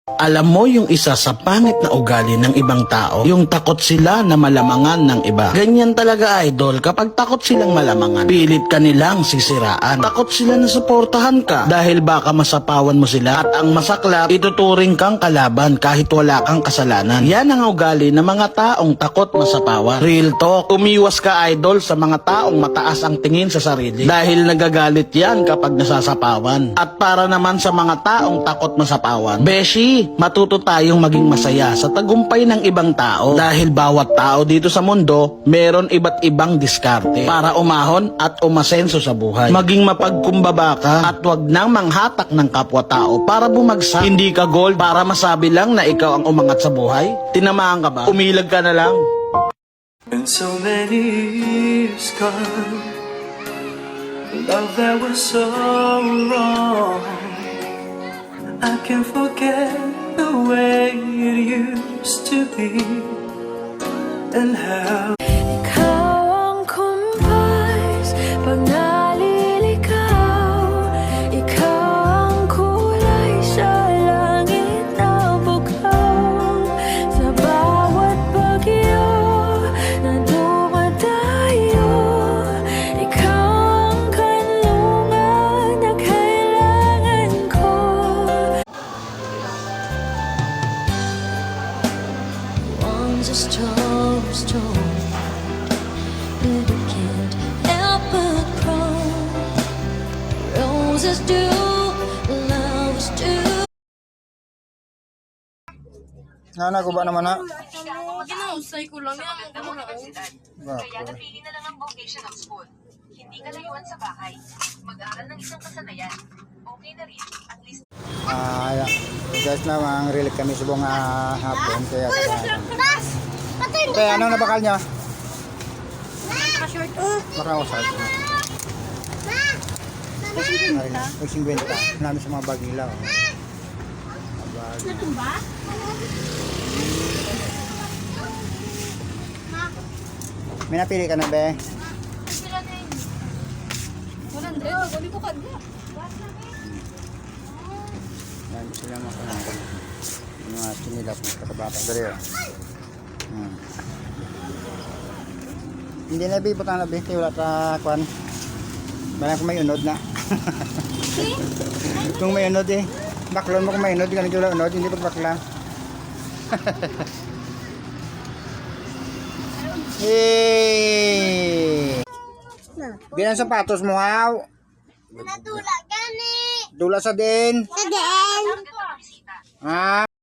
Alam mo yung isa sa pangit na ugali ng ibang tao, yung takot sila na malamangan ng iba. Ganyan talaga idol, kapag takot silang malamangan, pilit ka nilang sisiraan. Takot sila na suportahan ka dahil baka masapawan mo sila at ang masaklap, ituturing kang kalaban kahit wala kang kasalanan. Yan ang ugali ng mga taong takot masapawan. Real talk, umiwas ka idol sa mga taong mataas ang tingin sa sarili dahil nagagalit yan kapag nasasapawan. At para naman sa mga taong takot masapawan, beshi, matuto tayong maging masaya sa tagumpay ng ibang tao dahil bawat tao dito sa mundo meron iba't ibang diskarte para umahon at umasenso sa buhay. Maging mapagkumbaba ka at wag nang manghatak ng kapwa-tao para bumagsak. Hindi ka gold para masabi lang na ikaw ang umangat sa buhay. Tinamaan ka ba? Umilag ka na lang. And so many years gone, love that was so wrong, I can't forget the way it used to be, and how Ikaw ang kumpas pag naliligaw. Ikaw ang kulay sa langit na bukaw. Sa bawat bagyo na dumadayo, ikaw ang kanlungan na kailangan ko. One's a stone, but it can't help but grow. Roses do, flowers do. Ko ba naman na? Ginausay ko lang yan. Kaya napili na lang ang vocational school. Hindi ka layuan sa bahay. Mag-aral ng isang kasanayan. Okay na rin. At least Ayan. Guys na, mga relate kami sa buong hapon. Kaya anong nabakal nyo? Baka ako sa ito. Pushing benta. Namin sa mga bagila. May napili ka na, be? Sila na yun. 100. Wali ko kagya. Yan sila mga mga sinilas ng katabata. Dari yun. Hindi na, be. Butang na, be. Wala ta, kwan. Balang kung may unod na. Kung may unod, eh. Baklon mo kung may unod. Ganun wala unod. Hindi pagbakla. Hey! Bilang sapatos mo, haw. Nadula gani. Dula sa din. Sa daan. Ha?